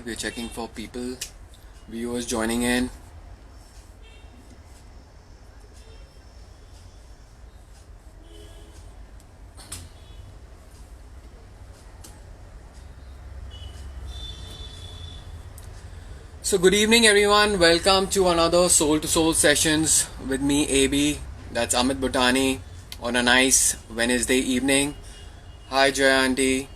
We're checking for people, viewers joining in. So, good evening, everyone. Welcome to another Soul to Soul sessions with me, AB. That's Amit Bhutani on a nice Wednesday evening. Hi, Jayanti.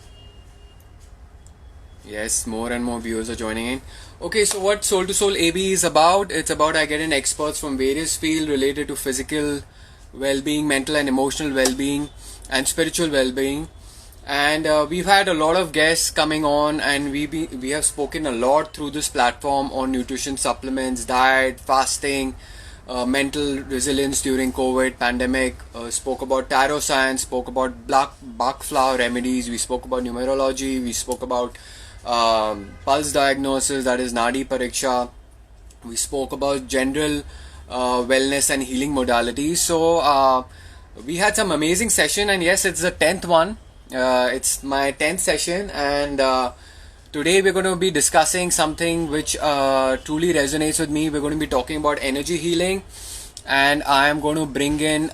Yes, more and more viewers are joining in. Okay, so what Soul to Soul AB is about? It's about I get in experts from various fields related to physical well-being, mental and emotional well-being, and spiritual well-being. And we've had a lot of guests coming on, and we have spoken a lot through this platform on nutrition, supplements, diet, fasting, mental resilience during COVID pandemic. Spoke about tarot science, spoke about Bach flower remedies. We spoke about numerology. We spoke about pulse diagnosis, that is Nadi Pariksha. We spoke about general wellness and healing modalities. So we had some amazing session, and yes, it's the 10th one. It's my 10th session, and today we're going to be discussing something which truly resonates with me. We're going to be talking about energy healing, and I am going to bring in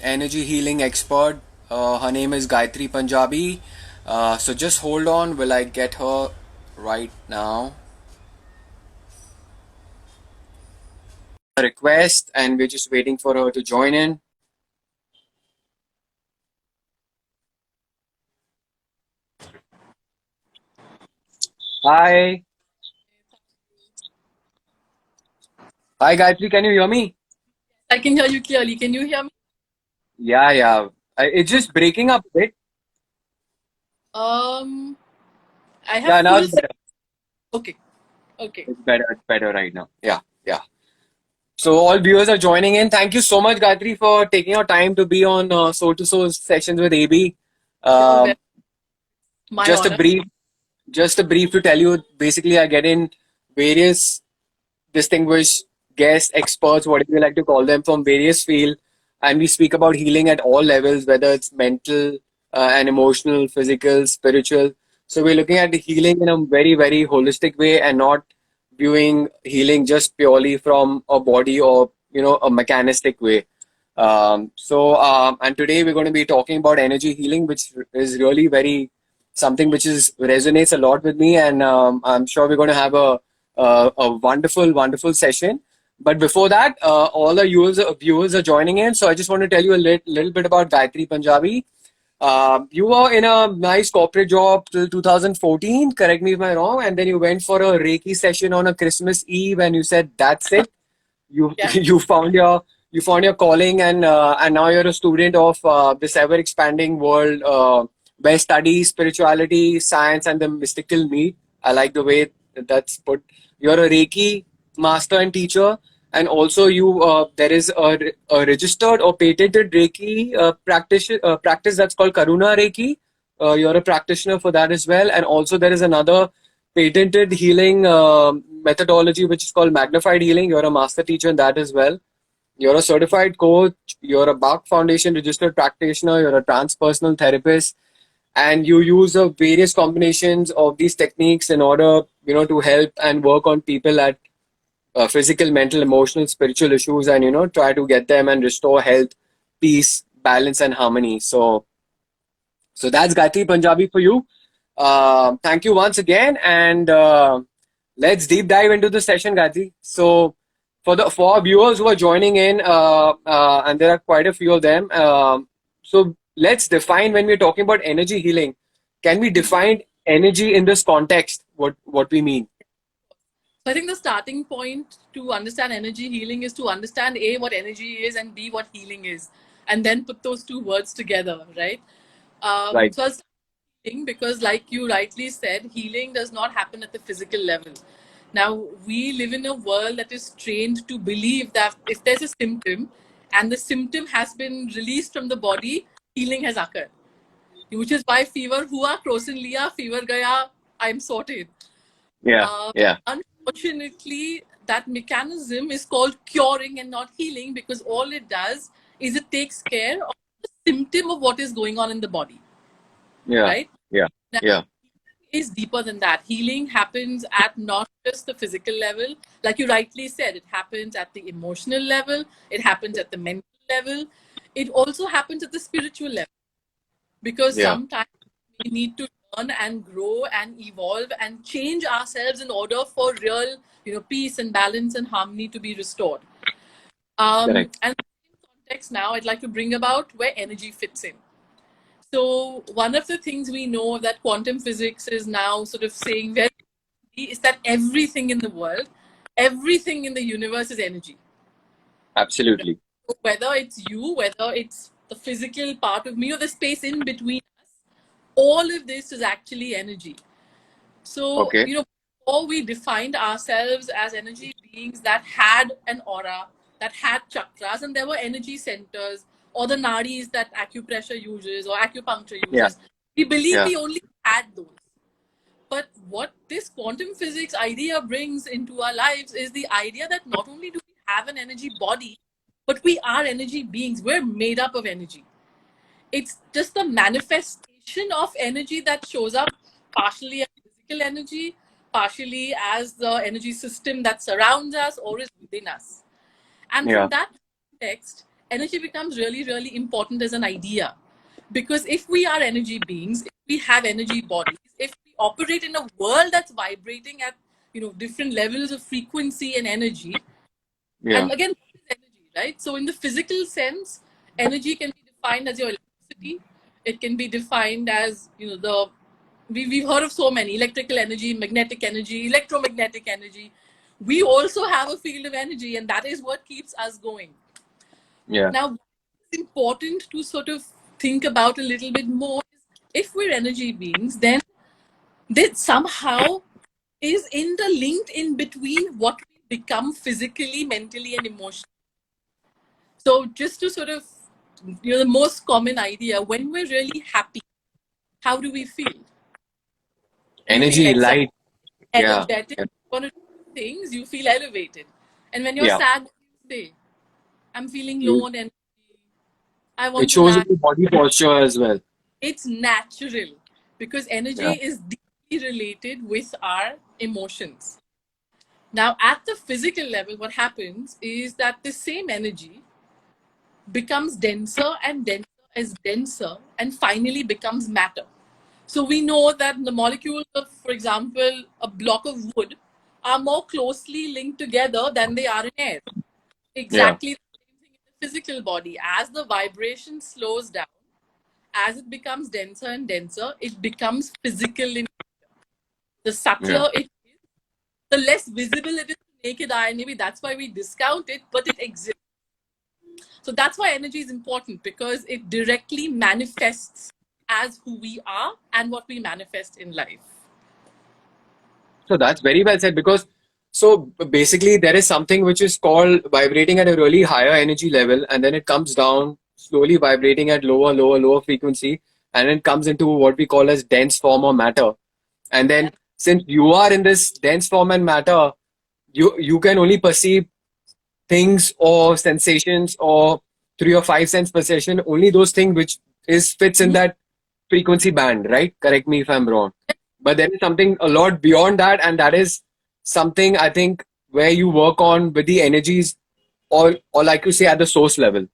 energy healing expert. Her name is Gayatri Punjabi. So just hold on, will I get her right now? A request, and we're just waiting for her to join in. Hi. Hi, Gayatri, can you hear me? I can hear you clearly. Can you hear me? Yeah. It's just breaking up a bit. Um, I have Yeah, now full. it's better. Okay, okay. It's better. It's better right now. Yeah. So all viewers are joining in. Thank you so much, Gayatri, for taking your time to be on Soul to Soul sessions with AB. You're Um, my just a honor. brief, just a brief to tell you. Basically, I get in various distinguished guests, experts, whatever you like to call them, from various fields, and we speak about healing at all levels, whether it's mental and emotional, physical, spiritual. So we're looking at the healing in a very, very holistic way, and not viewing healing just purely from a body or a mechanistic way. And today we're going to be talking about energy healing, which is really very something which is resonates a lot with me, and I'm sure we're going to have a wonderful, wonderful session. But before that, all the viewers are joining in, so I just want to tell you a little bit about Gayatri Punjabi. You were in a nice corporate job till 2014, correct me if I'm wrong, and then you went for a Reiki session on a Christmas Eve, and you said that's it. You Yeah. you found your calling, and now you're a student of this ever expanding world where study, spirituality, science, and the mystical meet. I like the way that's put. You're a Reiki master and teacher, and also you there is a registered or patented Reiki practice that's called Karuna Reiki. You're a practitioner for that as well, and also there is another patented healing methodology which is called magnified healing. You're a master teacher in that as well. You're a certified coach. You're a Bach Foundation registered practitioner. You're a transpersonal therapist, and you use various combinations of these techniques in order to help and work on people at physical, mental, emotional, spiritual issues, and try to get them and restore health, peace, balance, and harmony. So that's Gayatri Punjabi for you. Thank you once again, and let's deep dive into the session, Gayatri. So for our viewers who are joining in, and there are quite a few of them. So let's define, when we're talking about energy healing, can we define energy in this context? What we mean? So I think the starting point to understand energy healing is to understand A, what energy is, and B, what healing is, and then put those two words together, right? Right. So I'll start with healing because, like you rightly said, healing does not happen at the physical level. Now, we live in a world that is trained to believe that if there's a symptom and the symptom has been released from the body, healing has occurred. Which is why fever hua, crossing liya, fever gaya, I'm sorted. Yeah. Uh, Yeah. Unfortunately, that mechanism is called curing and not healing because all it does is it takes care of the symptom of what is going on in the body, Yeah. right? Yeah. Now, Yeah. is deeper than that. Healing happens at not just the physical level, like you rightly said, it happens at the emotional level, it happens at the mental level, it also happens at the spiritual level. Because Yeah. sometimes we need to learn and grow and evolve and change ourselves in order for real, peace and balance and harmony to be restored. Correct. And in context now, I'd like to bring about where energy fits in. So one of the things we know that quantum physics is now sort of saying very clearly is that everything in the world, everything in the universe is energy. Absolutely. So whether it's you, whether it's the physical part of me or the space in between us, all of this is actually energy. So, Okay. before we defined ourselves as energy beings that had an aura, that had chakras, and there were energy centers or the nadis that acupressure uses or acupuncture Yeah. uses, we believe Yeah. we only had those. But what this quantum physics idea brings into our lives is the idea that not only do we have an energy body, but we are energy beings. We're made up of energy. It's just the manifestation of energy that shows up partially as physical energy, partially as the energy system that surrounds us or is within us. And Yeah. from that context, energy becomes really, really important as an idea. Because if we are energy beings, if we have energy bodies, if we operate in a world that's vibrating at different levels of frequency and energy, Yeah. and again, what is energy, right? So in the physical sense, energy can be defined as your electricity. It can be defined as, we've heard of so many: electrical energy, magnetic energy, electromagnetic energy. We also have a field of energy, and that is what keeps us going. Yeah. Now, it's important to sort of think about a little bit more. If we're energy beings, then that somehow is interlinked in between what we become physically, mentally, and emotionally. So just to sort of, the most common idea, when we're really happy, how do we feel? We feel Energy, excited, light. Yeah. energetic, Yeah. one or two things, you feel elevated. And when you're Yeah. sad, what do you say? I'm feeling You, low on energy. I it want to shows in lie. the body posture as well. It's natural because energy Yeah. is deeply related with our emotions. Now, at the physical level, what happens is that the same energy becomes denser and denser as denser and finally becomes matter. So we know that the molecules of, for example, a block of wood are more closely linked together than they are in air. Yeah. Exactly the same thing in the physical body. As the vibration slows down, as it becomes denser and denser, it becomes physical. The Yeah. subtler it is, the less visible it is to naked eye. Maybe that's why we discount it, but it exists. So that's why energy is important because it directly manifests as who we are and what we manifest in life. So that's very well said because so basically there is something which is called vibrating at a really higher energy level and then it comes down slowly vibrating at lower frequency and then comes into what we call as dense form or matter. And then since you are in this dense form and matter, you can only perceive things or sensations or through your five sense perception only those things which is fits in Mhm. that frequency band, right? Correct me if I'm wrong. But there is something a lot beyond that, and that is something I think where you work on with the energies, or like you say at the source level.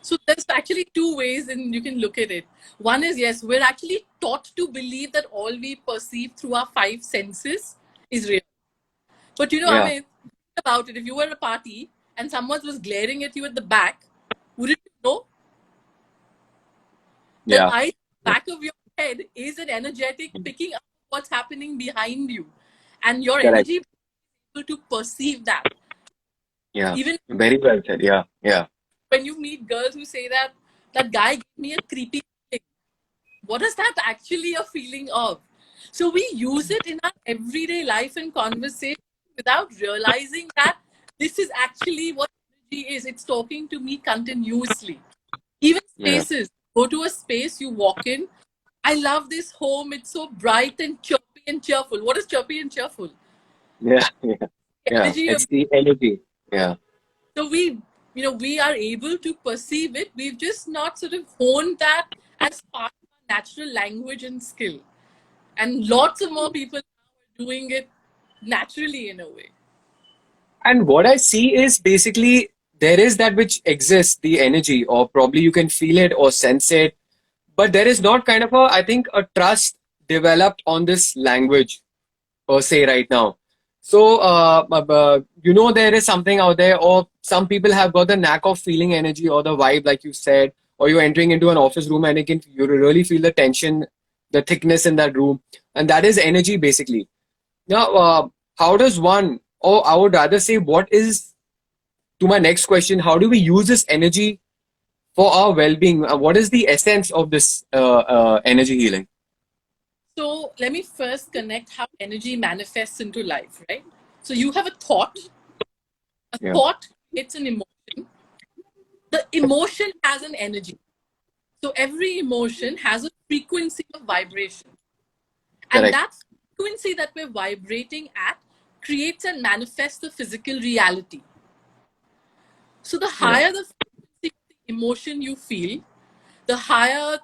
So there's actually two ways and you can look at it. One is, yes, we're actually taught to believe that all we perceive through our five senses is real. But Yeah, Amit, think about it. If you were at a party and someone was glaring at you at the back, wouldn't you know that yeah, eye yeah, back of your head is an energetic picking up what's happening behind you, and your correct. energy is able to perceive that. Yeah, Even very well said. Yeah, yeah, when you meet girls who say that that guy gave me a creepy feeling, what is that actually a feeling of? So we use it in our everyday life and conversation without realizing that this is actually what energy is. It's talking to me continuously. Even yeah, spaces. Go to a space, you walk in. I love this home. It's so bright and chirpy and cheerful. What is chirpy and cheerful? yeah, yeah, The yeah. energy of, It's the energy. Yeah, so we are able to perceive it. We've just not sort of honed that as part of our natural language and skill. And lots of more people now are doing it naturally in a way. And what I see is basically there is that which exists, the energy, or probably you can feel it or sense it, but there is not kind of a, I think, a trust developed on this language per se right now. So, there is something out there, or some people have got the knack of feeling energy or the vibe, like you said, or you're entering into an office room and you really feel the tension, the thickness in that room, and that is energy basically. Now, how does one, or I would rather say, what is, to my next question, how do we use this energy for our well-being? What is the essence of this energy healing? So let me first connect how energy manifests into life, right? So you have a thought. A Yeah, thought, it's an emotion. The emotion has an energy. So every emotion has a frequency of vibration. And correct. that frequency that we're vibrating at creates and manifests the physical reality. So the Yeah, higher the frequency of the emotion you feel, the higher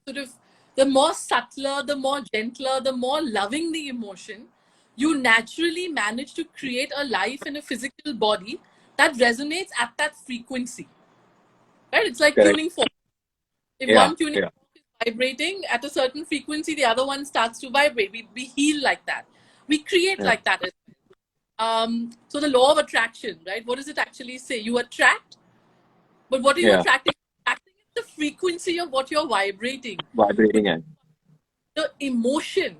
sort of, the more subtler, the more gentler, the more loving the emotion, you naturally manage to create a life in a physical body that resonates at that frequency. Right? It's like correct. tuning fork. If Yeah, one tuning yeah, fork is vibrating at a certain frequency, the other one starts to vibrate. We heal like that. We create yeah, like that as well. So the law of attraction, right? What does it actually say? You attract, but what are you yeah. attracting? Attracting is the frequency of what you're vibrating. So Vibrating and the emotion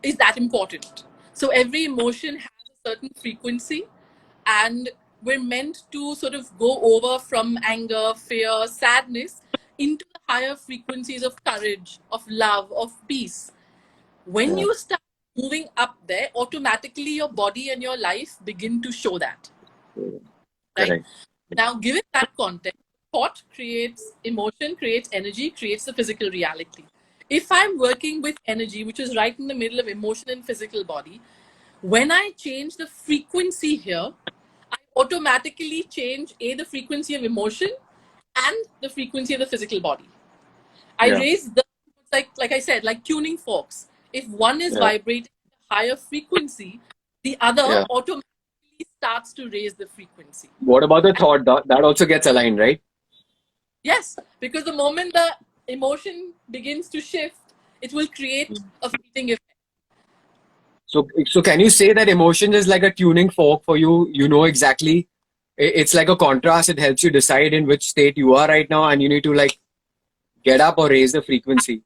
is that important. So every emotion has a certain frequency, and we're meant to sort of go over from anger, fear, sadness into the higher frequencies of courage, of love, of peace. When yeah, you start moving up there, automatically your body and your life begin to show that, yeah. right? Correct. Now, given that context, thought creates emotion, creates energy, creates the physical reality. If I'm working with energy, which is right in the middle of emotion and physical body, when I change the frequency here, I automatically change the frequency of emotion and the frequency of the physical body. I Yeah, raise the, like I said, like tuning forks. If one is yeah, vibrating at a higher frequency, the other yeah. automatically starts to raise the frequency. What about the thought? That also gets aligned, right? Yes, because the moment the emotion begins to shift, it will create a fleeting effect. So can you say that emotion is like a tuning fork for you? You know exactly. It's like a contrast. It helps you decide in which state you are right now, and you need to like get up or raise the frequency.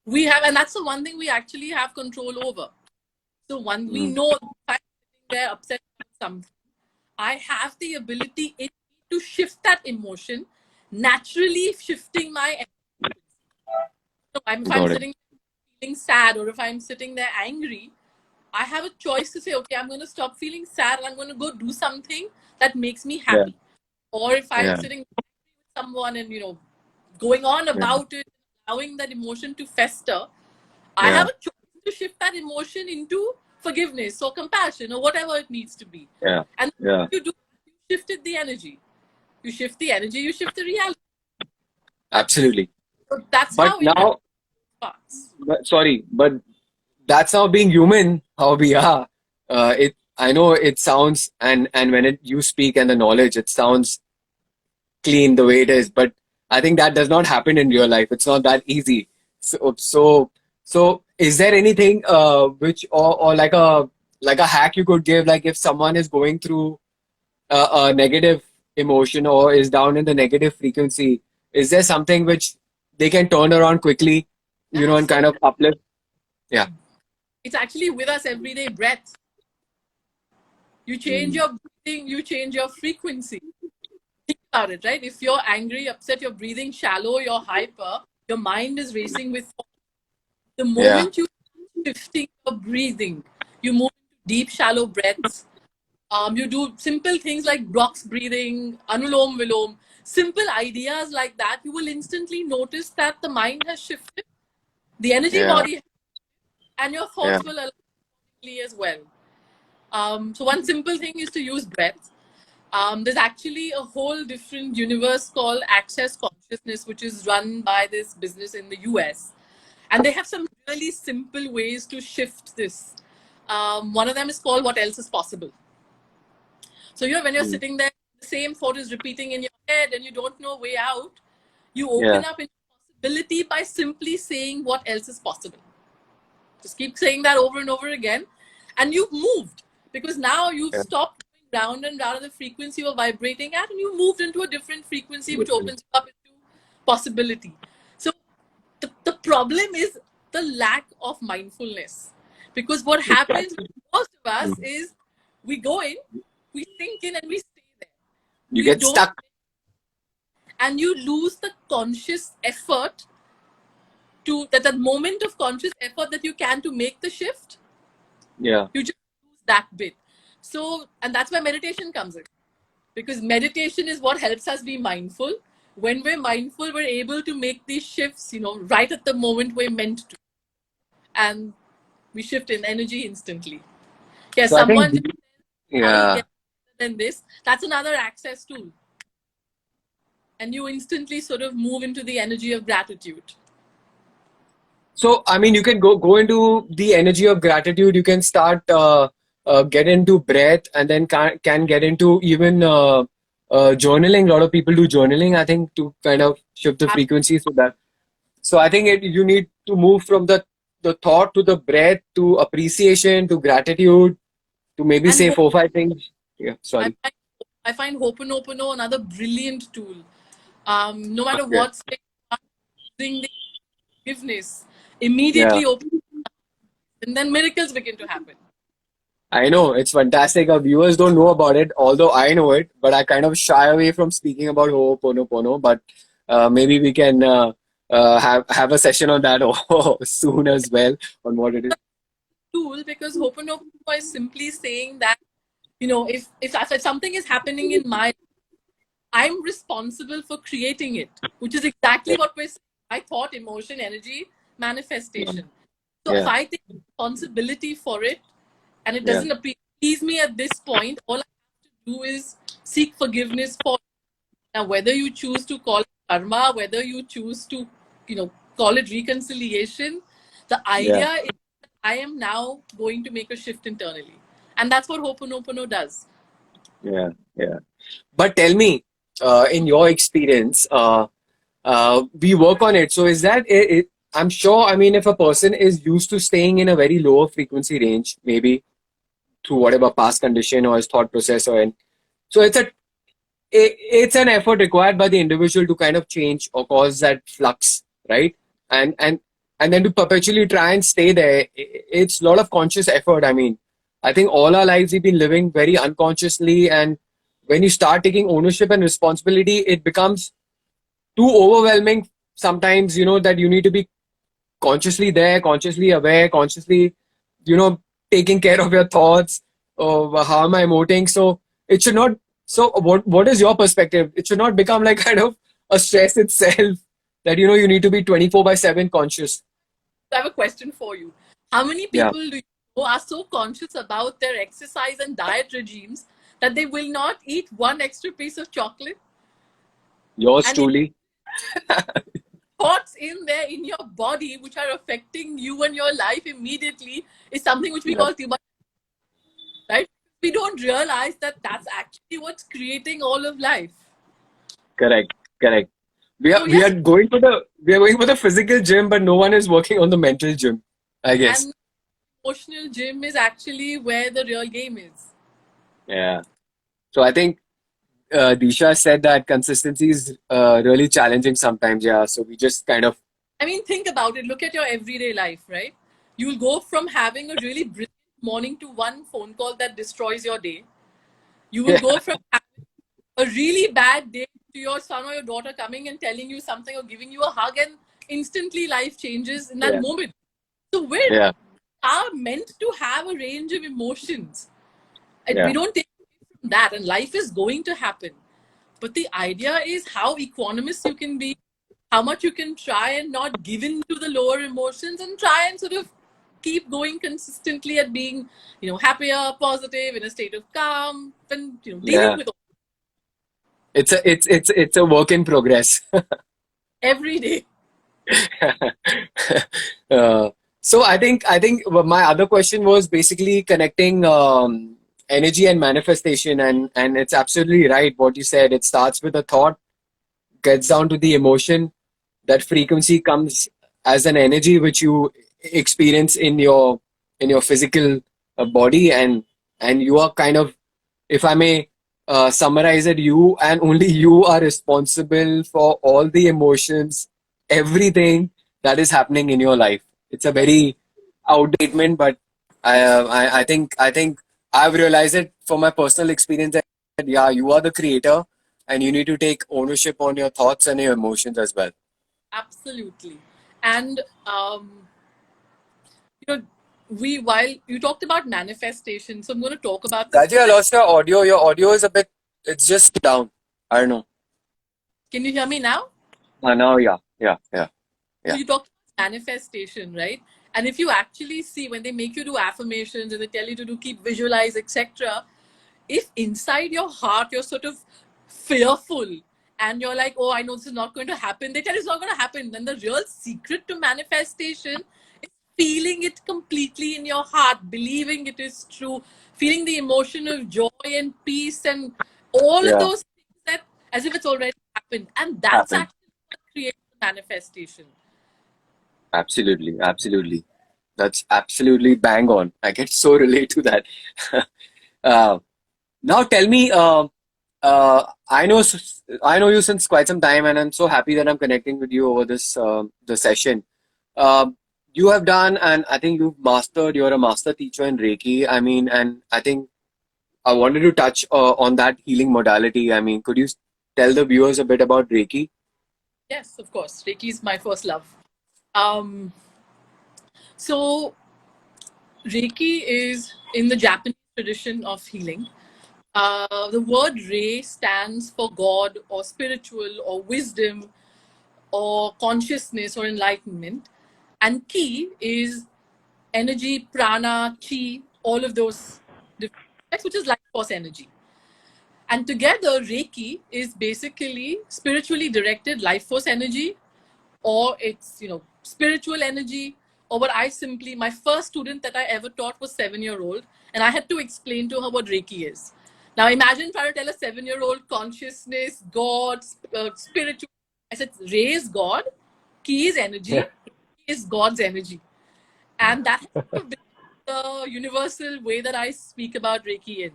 We have, and that's the one thing we actually have control over. So one, we Mm. know if I'm sitting there upset about something, I have the ability to shift that emotion, naturally shifting my energy. So if I'm Got it. sitting feeling sad, or if I'm sitting there angry, I have a choice to say, okay, I'm going to stop feeling sad and I'm going to go do something that makes me Yeah, happy. Or if I'm yeah, sitting with someone and, going on yeah, about it, allowing that emotion to fester, I yeah, have a choice to shift that emotion into forgiveness or compassion or whatever it needs to be. yeah, And yeah. you do, you shifted the energy. You shift the energy, you shift the reality. Absolutely. So that's But how it now, starts. sorry, but that's how being human, how we are. It. I know it sounds, and when you speak and the knowledge, it sounds clean the way it is, but I think that does not happen in real life. It's not that easy. So is there anything which, or like a hack you could give, like if someone is going through a negative emotion or is down in the negative frequency, is there something which they can turn around quickly, Yeah, and so kind of uplift? Yeah. it's actually with us everyday breath. You change Mm. your breathing, you change your frequency. Think about it, right? If you're angry, upset, you're breathing shallow, you're hyper, your mind is racing with thoughts. The Yeah. moment you shifting your breathing, you move into deep, shallow breaths. You do simple things like box breathing, anulom vilom, simple ideas like that. You will instantly notice that the mind has shifted, the energy Yeah. body, and your Yeah. thoughts will align as well. So one simple thing is to use breath. There's actually a whole different universe called Access Consciousness, which is run by this business in the US. And they have some really simple ways to shift this. One of them is called What Else is Possible. So, when you're Mm. sitting there, the same thought is repeating in your head and you don't know way out, you Yeah. open up in possibility by simply saying what else is possible. Just keep saying that over and over again. And you've moved because now you've Yeah. stopped going round and round at the frequency you're vibrating at, and you moved into a different frequency, which opens you up into possibility. So the problem is the lack of mindfulness. Because what happens Exactly. with most of us Mm. is we go in, we sink in, and we stay there. You We get don't, stuck. and you lose the conscious effort to that moment of conscious effort that you can to make the shift. Yeah. You just lose that bit. So, and that's where meditation comes in, because meditation is what helps us be mindful. When we're mindful, we're able to make these shifts, right at the moment we're meant to, and we shift in energy instantly. Yeah, So I think, someone just says, how do you yeah. get better than this? That's another access tool, and you instantly sort of move into the energy of gratitude. So, I mean, you can go into the energy of gratitude. You can start get into breath, and then can get into even journaling. A lot of people do journaling, I think, to kind of shift the frequency. So I think you need to move from the thought to the breath to appreciation to gratitude to maybe And say 4 5 things. Yeah, I sorry. find, I find Ho'oponopono another brilliant tool. No matter Yeah, what state using the forgiveness, yeah. immediately open, and then miracles begin to happen. I know it's fantastic. Our viewers don't know about it, although I know it, but I kind of shy away from speaking about Ho'oponopono. But maybe we can have a session on that soon as well on what it is. Tool, because Ho'oponopono is simply saying that, if something is happening in my, I'm responsible for creating it, which is exactly Yeah, what we're saying. My thought, emotion, energy, yeah, manifestation. So if yeah, I take responsibility for it and it yeah, doesn't appease me at this point, all I have to do is seek forgiveness for it. Now, whether you choose to call it karma, whether you choose to, call it reconciliation, the yeah, idea is that I am now going to make a shift internally. And that's what Ho'oponopono does. yeah, yeah. But tell me, in your experience, we work on it. So is that it? I'm sure. I mean, if a person is used to staying in a very lower frequency range, maybe through whatever past condition or his thought process so it's an effort required by the individual to kind of change or cause that flux, right? And and and then to perpetually try and stay there, it's a lot of conscious effort. I mean, I think all our lives we've been living very unconsciously, and when you start taking ownership and responsibility, it becomes too overwhelming sometimes, that you need to be consciously there, consciously aware, consciously, you know, taking care of your thoughts, of how am I emoting. So it should not. So what is your perspective? It should not become like kind of a stress itself that you need to be 24/7 conscious. I have a question for you. How many Yeah, people do you know are so conscious about their exercise and diet regimes that they will not eat one extra piece of chocolate? yours And truly. thoughts in there in your body which are affecting you and your life immediately is something which we Yeah, call tumor, right? We don't realize that that's actually what's creating all of life. correct, correct. We are So we yes, are going for the physical gym, but no one is working on the mental gym, I guess. and emotional gym is actually where the real game is. Yeah. So I think Disha said that consistency is really challenging sometimes. Yeah, so we just kind of I mean, think about it. Look at your everyday life, right? You'll go from having a really brilliant morning to one phone call that destroys your day. You will yeah, go from having a really bad day to your son or your daughter coming and telling you something or giving you a hug, and instantly life changes in that yeah, moment. So we yeah, are meant to have a range of emotions. And we yeah, don't take away from that, and life is going to happen. But the idea is how equanimous you can be, how much you can try and not give in to the lower emotions and try and sort of keep going consistently at being, happier, positive, in a state of calm, and dealing yeah. with It's a work in progress. every day. uh, so I think my other question was basically connecting energy and manifestation, and it's absolutely right what you said. It starts with a thought, gets down to the emotion. That frequency comes as an energy which you experience in your physical body, and you are kind of, if I may summarize it, you and only you are responsible for all the emotions, everything that is happening in your life. It's a very outdated, but I think I've realized it from my personal experience that yeah, you are the creator, and you need to take ownership on your thoughts and your emotions as well. Absolutely. And you know, we while you talked about manifestation, so I'm going to talk about this. Raji, I lost your audio. Your audio is a bit, it's just down. I don't know. Can you hear me now? Now, yeah, yeah, yeah, So yeah. you talked about manifestation, right? And if you actually see when they make you do affirmations and they tell you to do keep visualize, etc., if inside your heart you're sort of fearful and you're like, oh, I know this is not going to happen, they tell you it's not going to happen, then the real secret to manifestation is feeling it completely in your heart, believing it is true, feeling the emotion of joy and peace and all of Yeah, those things that as if it's already happened. And that's happened. actually what creates the manifestation. Absolutely, absolutely. That's absolutely bang on. I can so relate to that. uh, Now tell me, I know you since quite some time, and I'm so happy that I'm connecting with you over this the session. Uh, you have done, and I think you've mastered. You're a master teacher in Reiki. I mean, and I think I wanted to touch on that healing modality. I mean, could you tell the viewers a bit about Reiki? Yes, of course. Reiki is my first love. Um, so Reiki is in the Japanese tradition of healing. The word Rei stands for God or spiritual or wisdom or consciousness or enlightenment. And Ki is energy, prana, chi, all of those different aspects, which is life force energy. And together, Reiki is basically spiritually directed life force energy, or it's spiritual energy, or what I simply, my first student that I ever taught was 7 year old, and I had to explain to her what Reiki is. Now imagine trying to tell a 7 year old consciousness, God, spiritual. I said Re is God, Ki is Yeah. energy, Re is God's energy, and that has been the universal way that I speak about Reiki in.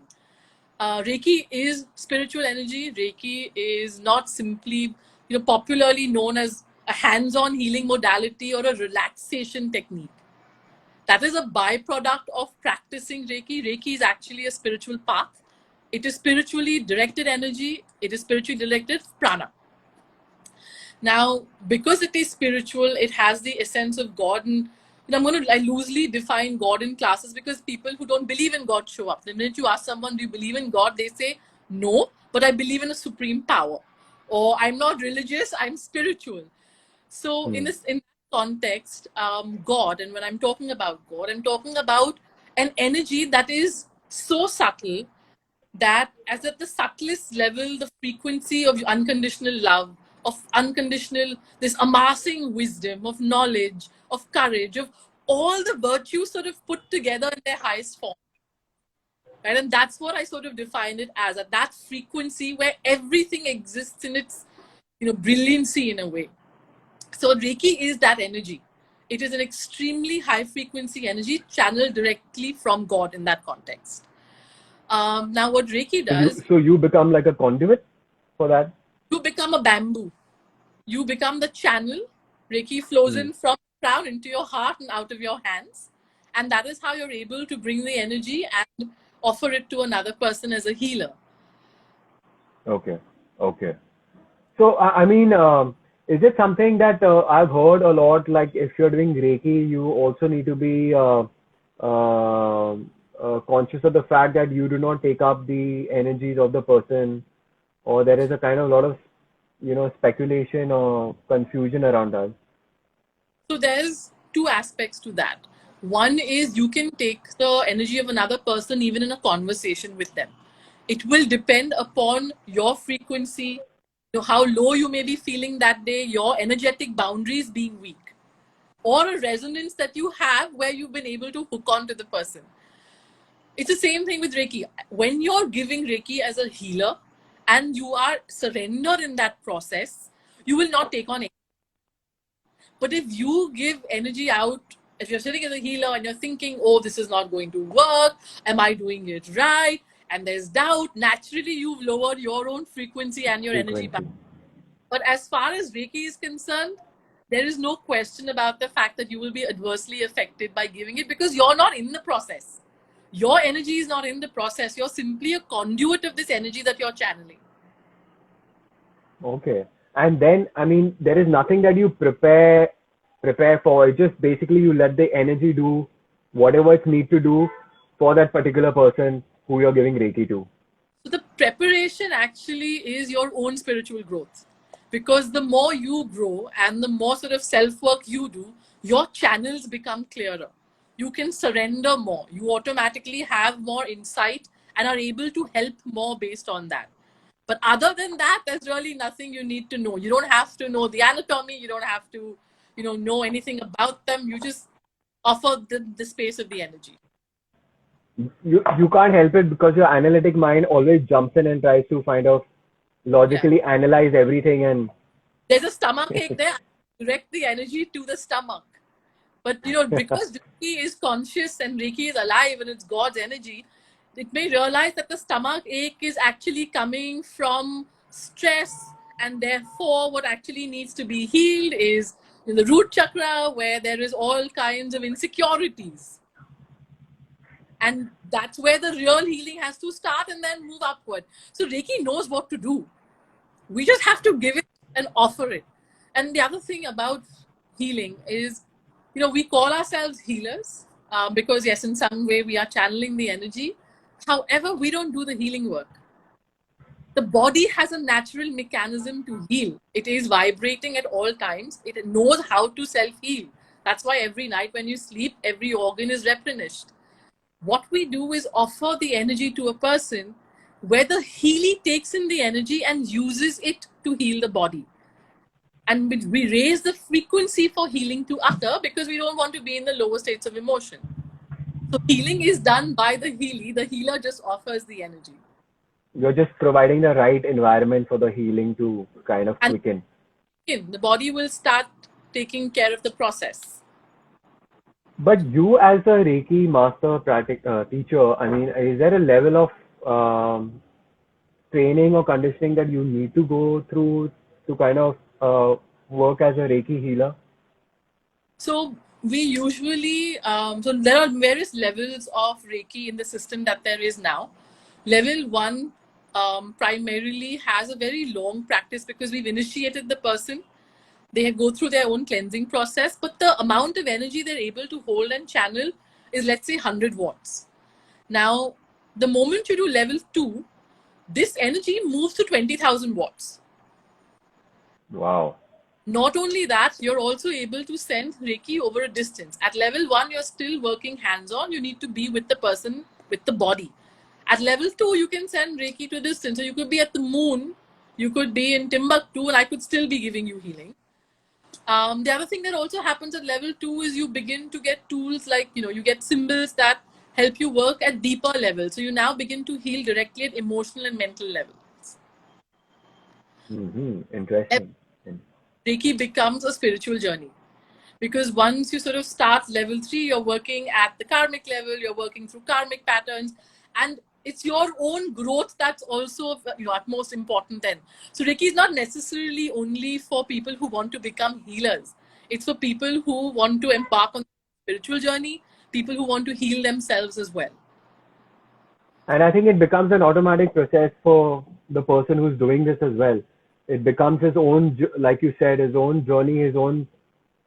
Reiki is spiritual energy. Reiki is not simply, popularly known as a hands-on healing modality or a relaxation technique. That is a byproduct of practicing Reiki. Reiki is actually a spiritual path. It is spiritually directed energy. It is spiritually directed prana. Now, because it is spiritual, it has the essence of God. And I'm going to loosely define God in classes because people who don't believe in God show up. The minute you ask someone, do you believe in God? They say, no, but I believe in a supreme power. Or I'm not religious, I'm spiritual. So Hmm. in that context, God, and when I'm talking about God, I'm talking about an energy that is so subtle that as at the subtlest level, the frequency of unconditional love, of unconditional, this amassing wisdom, of knowledge, of courage, of all the virtues sort of put together in their highest form. Right? And that's what I sort of define it as, at that frequency where everything exists in its, brilliancy in a way. So Reiki is that energy. It is an extremely high frequency energy channeled directly from God in that context. Now, what Reiki So you does, so you become like a conduit for that. you become a bamboo. You become the channel. Reiki flows Hmm. in from the crown into your heart and out of your hands. And that is how you're able to bring the energy and offer it to another person as a healer. Okay. Okay. So I mean, is it something that I've heard a lot? Like if you're doing Reiki, you also need to be uh, conscious of the fact that you do not take up the energies of the person, or there is a kind of lot of speculation or confusion around that. So there's two aspects to that. One is you can take the energy of another person even in a conversation with them. It will depend upon your frequency, how low you may be feeling that day, your energetic boundaries being weak, or a resonance that you have where you've been able to hook on to the person. It's the same thing with Reiki. When you're giving Reiki as a healer and you are surrendered in that process, you will not take on it. But if you give energy out, if you're sitting as a healer and you're thinking, oh, this is not going to work, am I doing it right? And there's doubt, naturally you've lowered your own frequency and your energy back. Frequency. But as far as Reiki is concerned, there is no question about the fact that you will be adversely affected by giving it because you're not in the process. Your energy is not in the process. You're simply a conduit of this energy that you're channeling. Okay. And then, I mean, there is nothing that you prepare for. It just basically you let the energy do whatever it needs to do for that particular person who you're giving Reiki to. So the preparation actually is your own spiritual growth. Because the more you grow and the more sort of self-work you do, your channels become clearer. You can surrender more. You automatically have more insight and are able to help more based on that. But other than that, there's really nothing you need to know. You don't have to know the anatomy. You don't have to, know anything about them. You just offer the space of the energy. You can't help it because your analytic mind always jumps in and tries to find out logically analyze everything, and there's a stomach ache there. Direct the energy to the stomach. But because Reiki is conscious and Reiki is alive and it's God's energy, it may realize that the stomach ache is actually coming from stress, and therefore what actually needs to be healed is in the root chakra, where there is all kinds of insecurities. And that's where the real healing has to start and then move upward. So Reiki knows what to do. We just have to give it and offer it. And the other thing about healing is, we call ourselves healers because, yes, in some way we are channeling the energy. However, we don't do the healing work. The body has a natural mechanism to heal. It is vibrating at all times. It knows how to self-heal. That's why every night when you sleep, every organ is replenished. What we do is offer the energy to a person where the healer takes in the energy and uses it to heal the body. And we raise the frequency for healing to utter because we don't want to be in the lower states of emotion. So healing is done by the healer. The healer just offers the energy. You're just providing the right environment for the healing to kind of quicken. The body will start taking care of the process. But you as a Reiki master teacher, I mean, is there a level of training or conditioning that you need to go through to kind of work as a Reiki healer? So we usually, so there are various levels of Reiki in the system that there is now. Level 1 primarily has a very long practice because we've initiated the person. They go through their own cleansing process, but the amount of energy they're able to hold and channel is, let's say, 100 watts. Now, the moment you do level 2, this energy moves to 20,000 watts. Wow. Not only that, you're also able to send Reiki over a distance. At level 1, you're still working hands-on. You need to be with the person, with the body. At level 2, you can send Reiki to a distance. So you could be at the moon, you could be in Timbuktu, and I could still be giving you healing. The other thing that also happens at level 2 is you begin to get tools like, you get symbols that help you work at deeper levels. So you now begin to heal directly at emotional and mental levels. Interesting. Reiki becomes a spiritual journey. Because once you sort of start level 3, you're working at the karmic level, you're working through karmic patterns, and it's your own growth that's also utmost important then. So Reiki is not necessarily only for people who want to become healers. It's for people who want to embark on a spiritual journey, people who want to heal themselves as well. And I think it becomes an automatic process for the person who's doing this as well. It becomes his own, like you said, his own journey, his own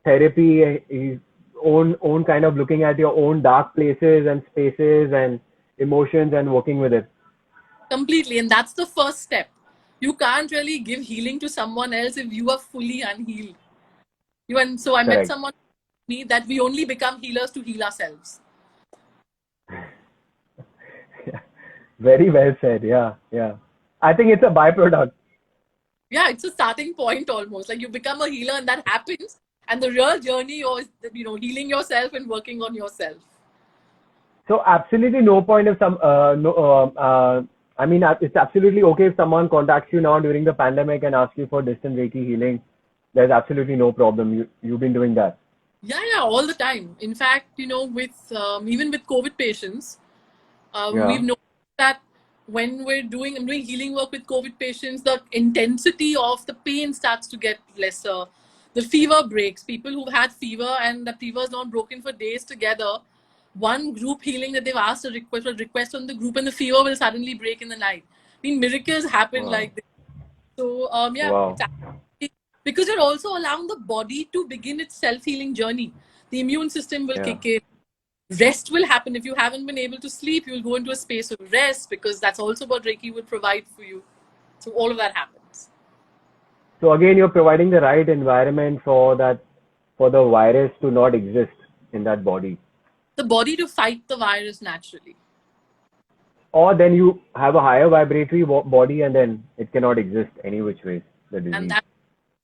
therapy, his own kind of looking at your own dark places and spaces and emotions and working with it. Completely. And that's the first step. You can't really give healing to someone else if you are fully unhealed. So I met someone me that we only become healers to heal ourselves. Yeah. Very well said. Yeah. I think it's a byproduct. Yeah, it's a starting point almost. Like you become a healer and that happens. And the real journey is, healing yourself and working on yourself. So absolutely no point if some no I mean it's absolutely okay if someone contacts you now during the pandemic and asks you for distant Reiki healing. There's absolutely no problem. You've been doing that. Yeah, all the time. In fact, with even with COVID patients, we've Yeah. noticed that when I'm doing healing work with COVID patients, the intensity of the pain starts to get lesser. The fever breaks. People who've had fever and the fever is not broken for days together, one group healing that they've asked a request on the group, and the fever will suddenly break in the night. I mean, miracles happen Wow. like this. So, yeah, Wow. it's actually because you're also allowing the body to begin its self-healing journey. The immune system will Yeah. kick in. Rest will happen. If you haven't been able to sleep, you'll go into a space of rest because that's also what Reiki will provide for you. So all of that happens. So again, you're providing the right environment for that, for the virus to not exist in that body. The body to fight the virus naturally. Or then you have a higher vibratory body and then it cannot exist any which way, the And disease. that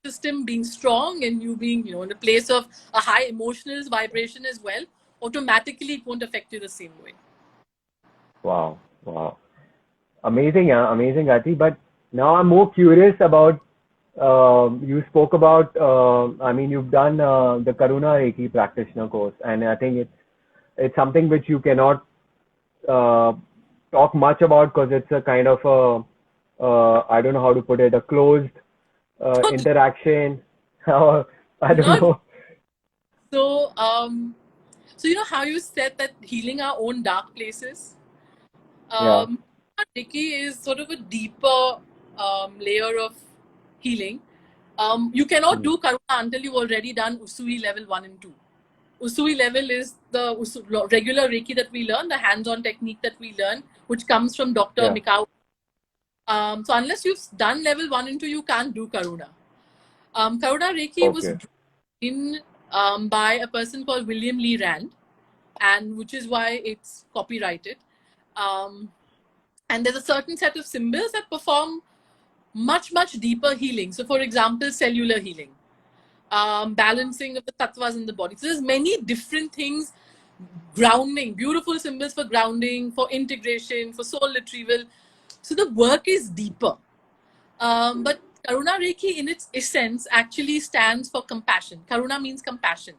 system being strong and you being, in a place of a high emotional vibration as well, automatically it won't affect you the same way. Wow. Wow. Amazing, yeah, amazing, Gati. But now I'm more curious about, you spoke about, I mean, you've done the Karuna Reiki practitioner course, and I think it's something which you cannot uh, talk much about because it's a kind of a, I don't know how to put it, a closed interaction, or I don't Not know. so so how you said that healing our own dark places. Yeah. Um, Reiki is sort of a deeper layer of healing. You cannot Hmm. do Karuna until you've already done Usui level 1 and 2. Usui level is the regular Reiki that we learn, the hands-on technique that we learn, which comes from Dr. Yeah. Mikao. So unless you've done level 1 and 2, you can't do Karuna. Karuna Reiki was Okay. brought in by a person called William Lee Rand, and which is why it's copyrighted. Um, and there's a certain set of symbols that perform much deeper healing. So, for example, cellular healing, balancing of the tattvas in the body. So, there's many different things. Grounding, beautiful symbols for grounding, for integration, for soul retrieval. So the work is deeper. But Karuna Reiki, in its essence, actually stands for compassion. Karuna means compassion.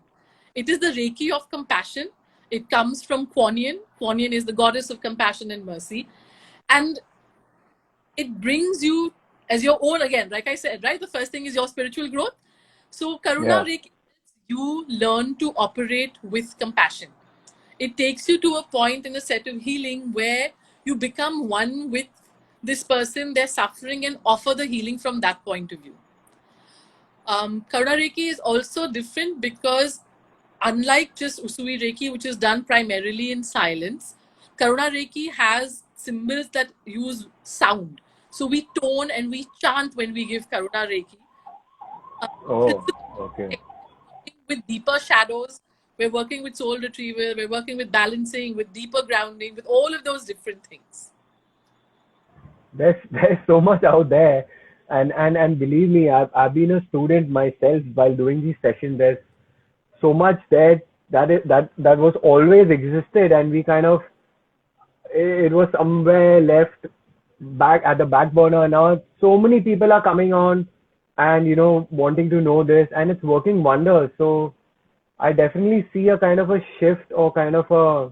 It is the Reiki of compassion. It comes from Kuan Yin. Kuan Yin is the goddess of compassion and mercy. And it brings you as your own, again, like I said, right? The first thing is your spiritual growth. So Karuna Yeah. Reiki, you learn to operate with compassion. It takes you to a point in a set of healing where you become one with this person, their suffering, and offer the healing from that point of view. Karuna Reiki is also different because, unlike just Usui Reiki, which is done primarily in silence, Karuna Reiki has symbols that use sound. So we tone and we chant when we give Karuna Reiki. This Oh, is okay. working with deeper shadows. We're working with soul retrieval. We're working with balancing, with deeper grounding, with all of those different things. There's so much out there, and believe me, I've been a student myself while doing these sessions. There's so much there that was always existed, and we kind of, it was somewhere left back at the back burner. Now so many people are coming on and wanting to know this, and it's working wonders. So I definitely see a kind of a shift or kind of a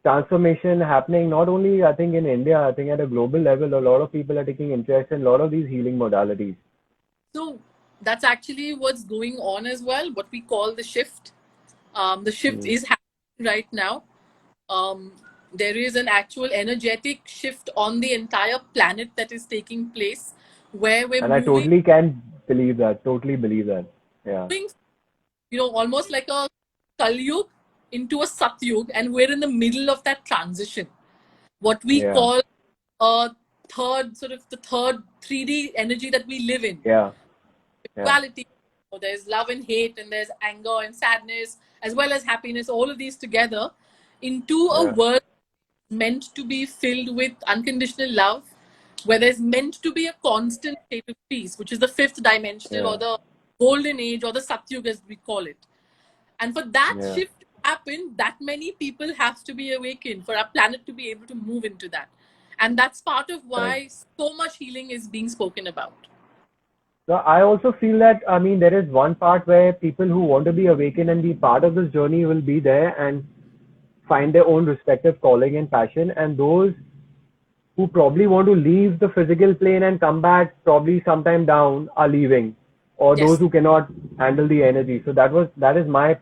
transformation happening, not only I think in India, I think at a global level, a lot of people are taking interest in a lot of these healing modalities. So that's actually what's going on as well, what we call the shift. The shift Mm. is happening right now. Um, there is an actual energetic shift on the entire planet that is taking place where we're And I moving, totally can believe that, totally believe that. Yeah. almost like a Kalyug into a Satyug, and we're in the middle of that transition. What we Yeah. call a the third 3D energy that we live in. Yeah. Yeah. Duality. So there's love and hate, and there's anger and sadness, as well as happiness, all of these together into a Yeah. world meant to be filled with unconditional love, where there's meant to be a constant state of peace, which is the fifth dimensional or the golden age or the Satyug as we call it. And for that shift to happen, that many people have to be awakened for our planet to be able to move into that. And that's part of why so much healing is being spoken about. So I also feel that, I mean, there is one part where people who want to be awakened and be part of this journey will be there and find their own respective calling and passion. And those who probably want to leave the physical plane and come back probably sometime down are leaving, or those who cannot handle the energy. So that is my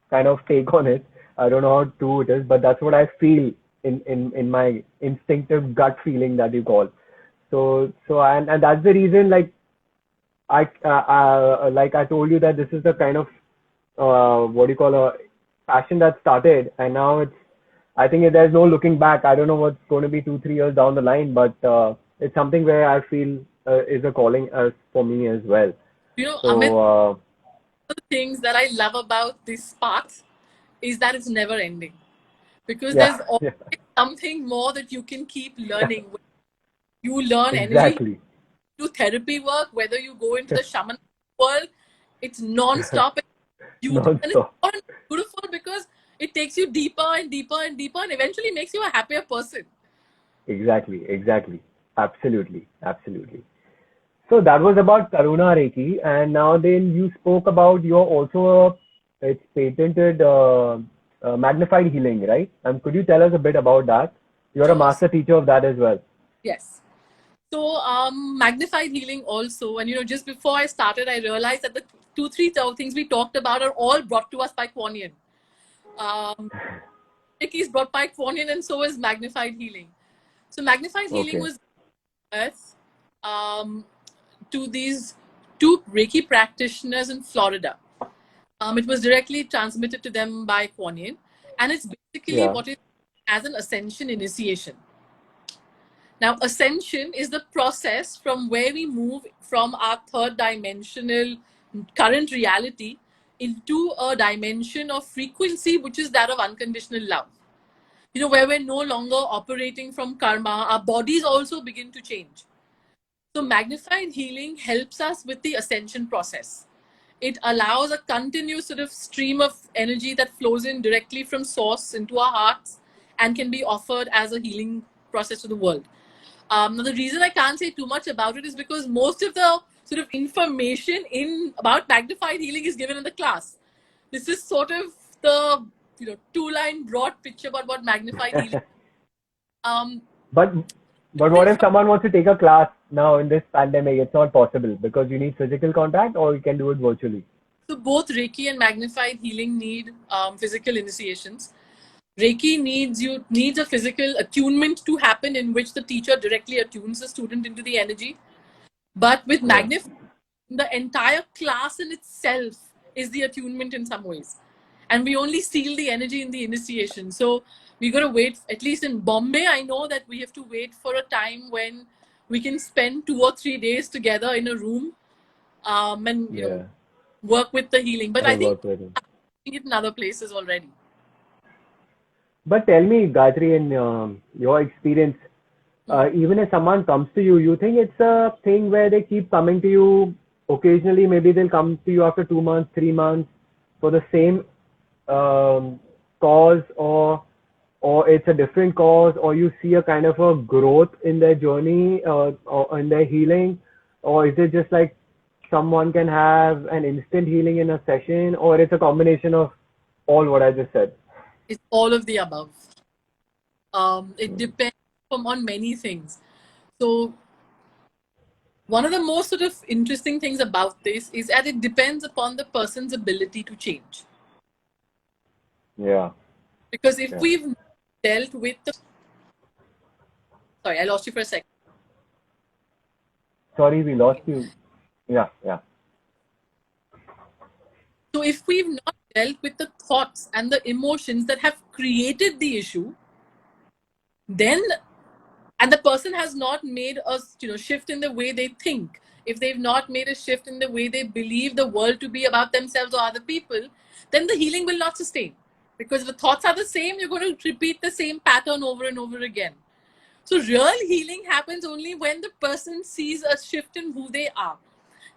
kind of take on it. I don't know how true it is, but that's what I feel in my instinctive gut feeling that you call. So and that's the reason, like I told you, that this is the kind of what do you call, a passion that started, and now I think there's no looking back. I don't know what's going to be 2-3 years down the line, but it's something where I feel is a calling for me as well. You know, So Amit, one of the things that I love about this path is that it's never ending, because there's always something more that you can keep learning. You learn energy, do therapy work, whether you go into the shaman world, it's non-stop. And it's beautiful because it takes you deeper and deeper and deeper, and eventually makes you a happier person. Exactly. Absolutely. So that was about Karuna Reiki, and now then you spoke about your also it's patented magnified healing, right? And could you tell us a bit about that? You're a master teacher of that as well. Yes. So magnified healing also, and just before I started, I realized that the 2-3 things we talked about are all brought to us by Kuan Yin. Reiki is brought by Kuan Yin, and so is magnified healing. So magnified healing was to these 2 Reiki practitioners in Florida. It was directly transmitted to them by Kuan Yin, and it's basically what is as an ascension initiation. Now, ascension is the process from where we move from our 3rd dimensional current reality into a dimension of frequency, which is that of unconditional love. Where we're no longer operating from karma, our bodies also begin to change. So magnified healing helps us with the ascension process. It allows a continuous sort of stream of energy that flows in directly from source into our hearts and can be offered as a healing process to the world. Now, the reason I can't say too much about it is because most of the sort of information about magnified healing is given in the class. This is sort of the 2-line broad picture about what magnified healing. But what if someone wants to take a class now in this pandemic? It's not possible because you need physical contact, or you can do it virtually. So both Reiki and magnified healing need physical initiations. Reiki needs a physical attunement to happen, in which the teacher directly attunes the student into the energy. But with magnified, the entire class in itself is the attunement in some ways. And we only seal the energy in the initiation. So we got to wait, at least in Bombay, I know that we have to wait for a time when we can spend 2 or 3 days together in a room and work with the healing. But I think we're doing it in other places already. But tell me, Gayatri, in your experience, even if someone comes to you, you think it's a thing where they keep coming to you occasionally? Maybe they'll come to you after 2 months, 3 months for the same cause, or it's a different cause, or you see a kind of a growth in their journey or in their healing, or is it just like someone can have an instant healing in a session, or it's a combination of all what I just said? It's all of the above. It depends on many things. So one of the most sort of interesting things about this is that it depends upon the person's ability to change. Yeah. Because if we've dealt with Sorry, I lost you for a second. Sorry, we lost you. Yeah. So if we've not dealt with the thoughts and the emotions that have created the issue, and the person has not made a shift in the way they think, if they've not made a shift in the way they believe the world to be about themselves or other people, then the healing will not sustain. Because if the thoughts are the same, you're going to repeat the same pattern over and over again. So real healing happens only when the person sees a shift in who they are.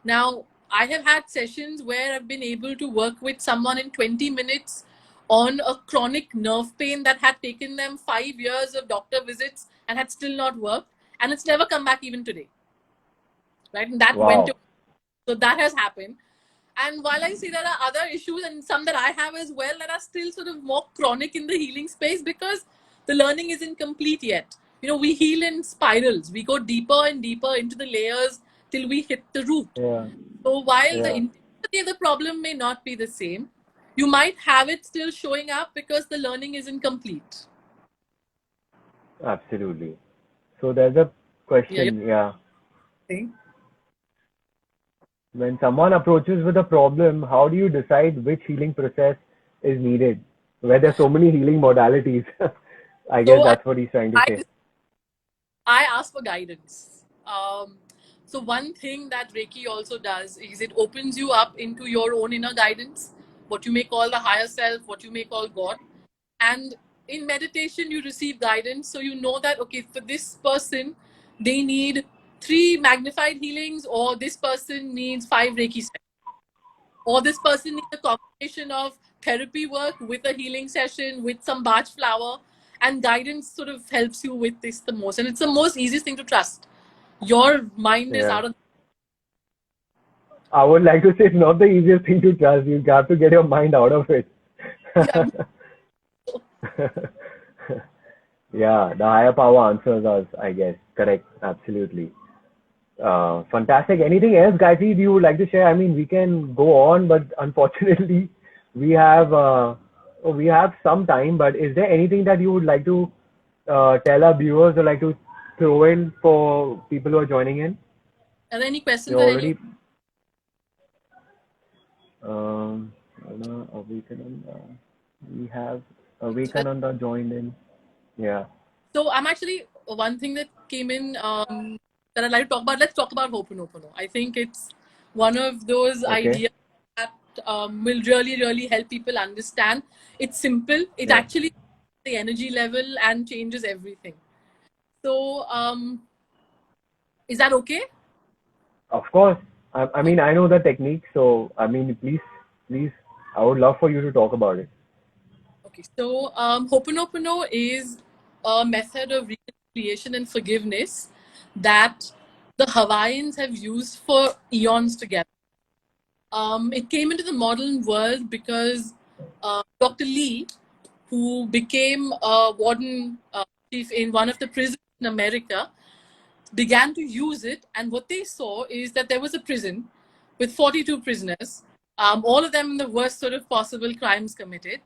Now, I have had sessions where I've been able to work with someone in 20 minutes on a chronic nerve pain that had taken them 5 years of doctor visits and had still not worked. And it's never come back even today. Right? And that went Wow. away. So that has happened. And while I see there are other issues and some that I have as well that are still sort of more chronic in the healing space because the learning isn't complete yet. You know, we heal in spirals. We go deeper and deeper into the layers till we hit the root. Yeah. So while the Yeah. intensity of the problem may not be the same, you might have it still showing up because the learning isn't complete. Absolutely. So there's a question. Yeah. Saying. When someone approaches with a problem, how do you decide which healing process is needed? Where there's so many healing modalities. I guess So that's what he's trying to say. I ask for guidance. So one thing that Reiki also does is it opens you up into your own inner guidance, what you may call the higher self, what you may call God. And in meditation, you receive guidance. So you know that, okay, for this person, they need 3 magnified healings, or this person needs 5 Reiki sessions, or this person needs a combination of therapy work with a healing session with some Bach flower, and guidance sort of helps you with this the most. And it's the most easiest thing to trust. Your mind is Yeah. out of. I would like to say it's not the easiest thing to trust. You have to get your mind out of it. Yeah. Yeah, the higher power answers us, I guess. Correct. Absolutely. Fantastic. Anything else, Gayatri, you would like to share? I mean, we can go on, but unfortunately, we have some time. But is there anything that you would like to tell our viewers or like to throw in for people who are joining in? Are there any questions You're that already any? Awakenanda. We have Awakenanda joined in. Yeah. So I'm actually one thing that came in that I'd like to talk about. Let's talk about Ho'oponopono. I think it's one of those Okay. ideas that will really, really help people understand. It's simple. It Yeah. actually the energy level and changes everything. So is that okay? Of course. I mean, I know the technique, so I mean, please, I would love for you to talk about it. Okay. So Ho'oponopono is a method of reconciliation and forgiveness that the Hawaiians have used for eons together. It came into the modern world because Dr. Lee, who became a warden chief in one of the prisons in America, began to use it. And what they saw is that there was a prison with 42 prisoners, all of them in the worst sort of possible crimes committed.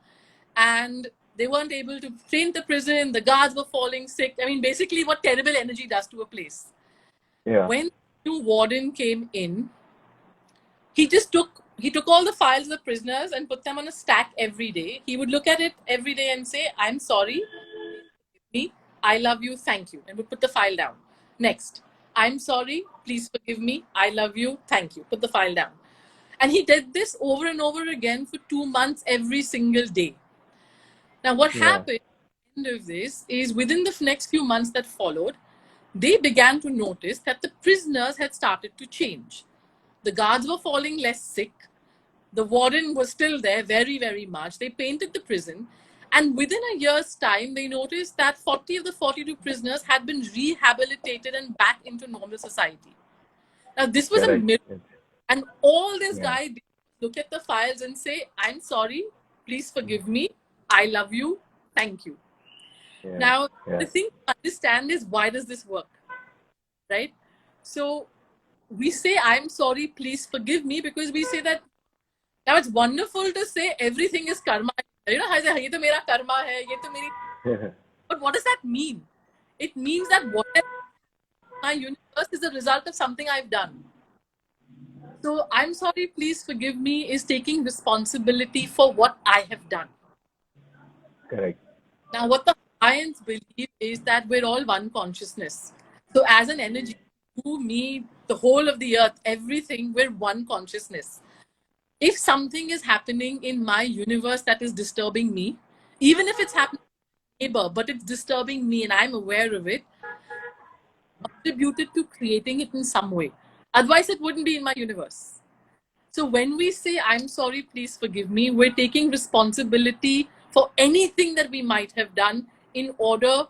And they weren't able to paint the prison, the guards were falling sick. I mean, basically, what terrible energy does to a place. Yeah. When the new warden came in, he took all the files of the prisoners and put them on a stack every day. He would look at it every day and say, "I'm sorry, me, I love you, thank you," and would put the file down. Next, "I'm sorry, please forgive me, I love you, thank you," put the file down. And he did this over and over again for 2 months every single day. Now, what Yeah. happened at the end of this is within the next few months that followed, they began to notice that the prisoners had started to change. The guards were falling less sick. The warden was still there very, very much. They painted the prison. And within a year's time, they noticed that 40 of the 42 prisoners had been rehabilitated and back into normal society. Now, this was a Correct. miracle. And all this Yeah. guy did was look at the files and say, "I'm sorry, please forgive me, I love you, thank you." Yeah. Now, Yeah. the thing to understand is, why does this work? Right? So we say, "I'm sorry, please forgive me," because we say that now it's wonderful to say everything is karma. You know, I say, "Ye to mera karma hai, ye to meri." But what does that mean? It means that whatever my universe is a result of something I've done. So "I'm sorry, please forgive me" is taking responsibility for what I have done. Correct. Now, what the Hawaiians believe is that we're all one consciousness. So, as an energy, you, me, the whole of the earth, everything, we're one consciousness. If something is happening in my universe that is disturbing me, even if it's happening to my neighbor, but it's disturbing me and I'm aware of it, contributed to creating it in some way. Otherwise, it wouldn't be in my universe. So when we say, I'm sorry, please forgive me, we're taking responsibility for anything that we might have done in order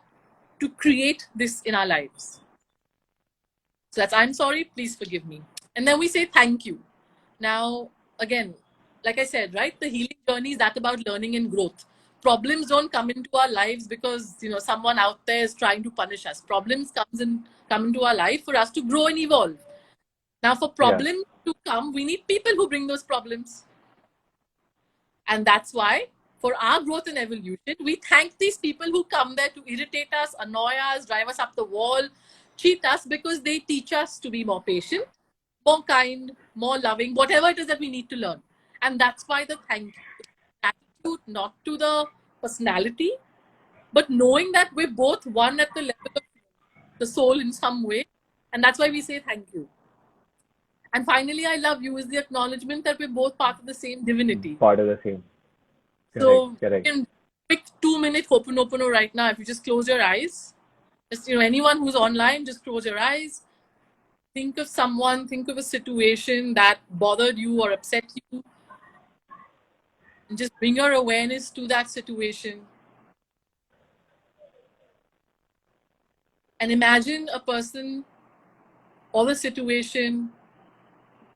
to create this in our lives. So that's, I'm sorry, please forgive me. And then we say thank you. Now, again, like I said, right, the healing journey is that about learning and growth. Problems don't come into our lives because someone out there is trying to punish us. Problems come into our life for us to grow and evolve. Now, for problems to come, we need people who bring those problems. And that's why, for our growth and evolution, we thank these people who come there to irritate us, annoy us, drive us up the wall, cheat us, because they teach us to be more patient, more kind, more loving, whatever it is that we need to learn. And that's why the thank you, attitude, not to the personality, but knowing that we're both one at the level of the soul in some way. And that's why we say thank you. And finally, I love you is the acknowledgement that we're both part of the same divinity. Part of the same. So Correct. you can pick 2-minute Ho'oponopono right now. If you just close your eyes, just anyone who's online, just close your eyes. Think of someone, think of a situation that bothered you or upset you. And just bring your awareness to that situation. And imagine a person or the situation.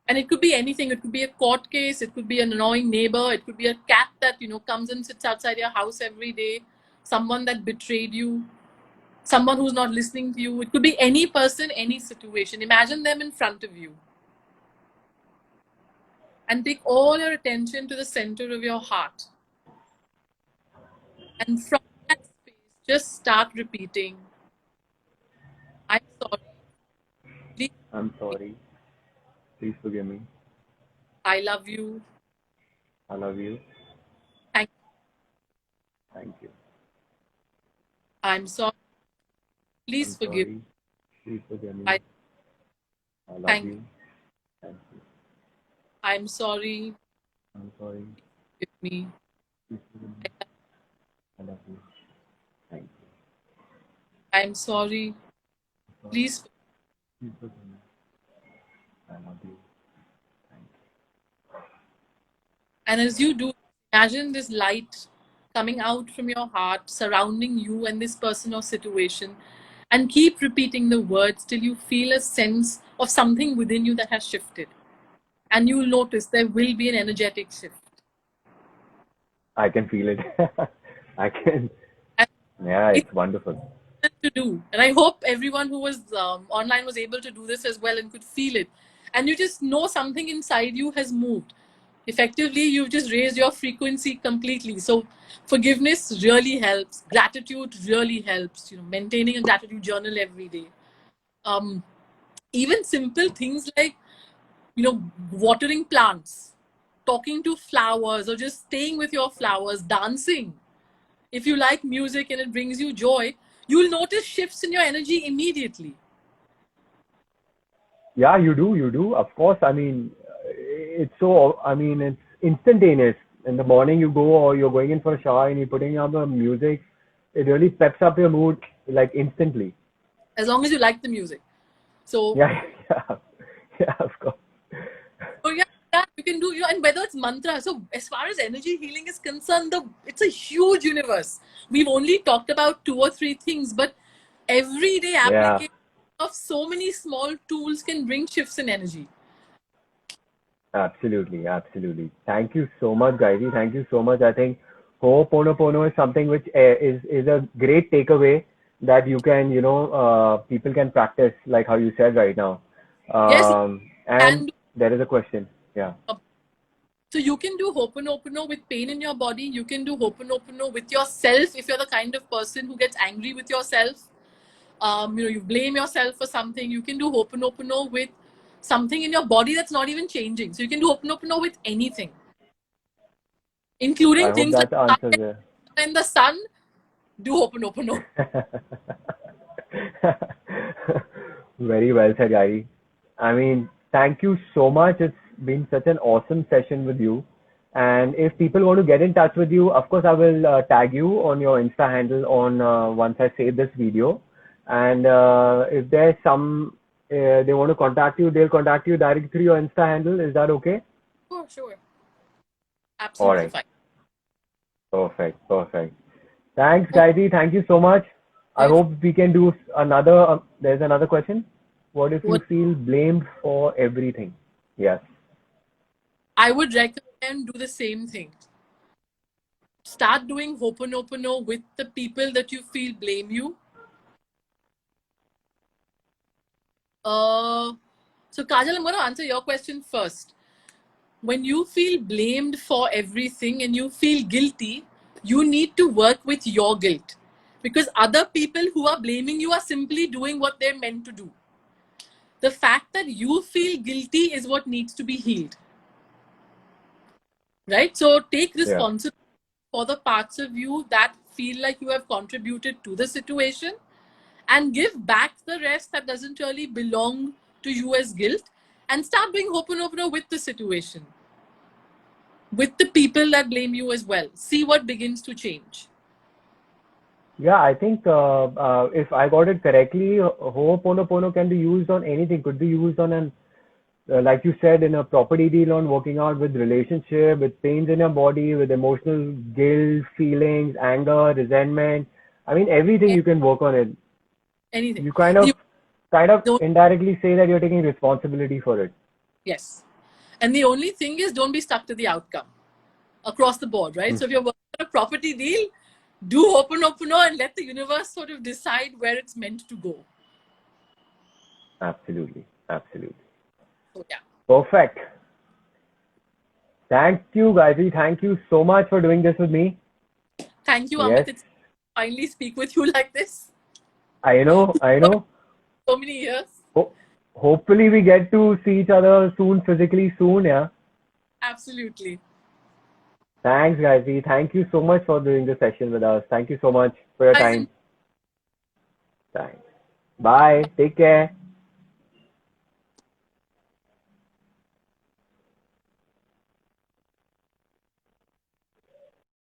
And it could be anything. It could be a court case. It could be an annoying neighbor. It could be a cat that, comes and sits outside your house every day. Someone that betrayed you. Someone who's not listening to you. It could be any person, any situation. Imagine them in front of you. And take all your attention to the center of your heart. And from that space, just start repeating, I'm sorry. Please, I'm sorry. Please forgive me. I love you. I love you. Thank you. Thank you. I'm sorry. Please I'm forgive. sorry. Please forgive me. I love thank you. Thank you. I'm sorry. I'm sorry. Forgive me. Please forgive me. I love you. Thank you. I'm sorry. Please. Please forgive me. I love you. Thank you. And as you do, imagine this light coming out from your heart, surrounding you and this person or situation. And keep repeating the words till you feel a sense of something within you that has shifted. And you'll notice there will be an energetic shift. I can feel it. I can. And Yeah, it's wonderful. to do. And I hope everyone who was online was able to do this as well and could feel it. And you just know something inside you has moved. Effectively, you've just raised your frequency completely. So forgiveness really helps. Gratitude really helps. Maintaining a gratitude journal every day. Even simple things like, watering plants, talking to flowers, or just staying with your flowers, dancing. If you like music and it brings you joy, you'll notice shifts in your energy immediately. Yeah, you do. You do. Of course. I mean, it's instantaneous. In the morning, you go or you're going in for a shower and you're putting on the music. It really peps up your mood like instantly. As long as you like the music. So Yeah, yeah, of course. So yeah, you can do, and whether it's mantra. So as far as energy healing is concerned, it's a huge universe. We've only talked about 2 or 3 things, but everyday application of so many small tools can bring shifts in energy. Absolutely, absolutely. Thank you so much, Gairi. Thank you so much. I think Ho'oponopono is something which is a great takeaway that you can, people can practice, like how you said right now. Yes, And there is a question. Yeah. So you can do Ho'oponopono with pain in your body. You can do Ho'oponopono with yourself if you're the kind of person who gets angry with yourself. You blame yourself for something. You can do Ho'oponopono with something in your body that's not even changing. So you can do Ho'oponopono with anything, including I hope things that like answers it. when the sun, do Ho'oponopono. Very well said, Gairi. I mean, thank you so much. It's been such an awesome session with you. And if people want to get in touch with you, of course, I will tag you on your Insta handle on once I save this video. And if there's some, they want to contact you, they'll contact you directly through your Insta handle. Is that okay? Sure. All Absolutely right. fine. Perfect. Perfect. Thanks, Gayatri. Thank you so much. I Yes. hope we can do another. There's another question. What if you What feel blamed for everything? Yes. I would recommend do the same thing. Start doing Ho'oponopono with the people that you feel blame you. So Kajal, I'm going to answer your question first. When you feel blamed for everything and you feel guilty, you need to work with your guilt. Because other people who are blaming you are simply doing what they're meant to do. The fact that you feel guilty is what needs to be healed. Right? So take Yeah. responsibility for the parts of you that feel like you have contributed to the situation and give back the rest that doesn't really belong to you as guilt and start doing Ho'oponopono with the situation, with the people that blame you as well. See what begins to change. Yeah, I think if I got it correctly, Ho'oponopono can be used on anything. Could be used on an, like you said, in a property deal, on working out with relationship, with pains in your body, with emotional guilt, feelings, anger, resentment. I mean, everything you can work on it. Anything. You kind of Don't, indirectly say that you're taking responsibility for it. yes. And the only thing is don't be stuck to the outcome across the board, right? So if you're working on a property deal, do Ho'oponopono and let the universe sort of decide where it's meant to go. Absolutely. Absolutely. So yeah. Perfect. Thank you, Gayatri. Thank you so much for doing this with me. Thank you, Yes. Amit. It's finally speak with you like this. I know. So many years. Hopefully we get to see each other soon, physically soon, yeah. Absolutely. Thanks, Gayatri. Thank you so much for doing the session with us. Thank you so much for your time. Thanks. Bye. Take care.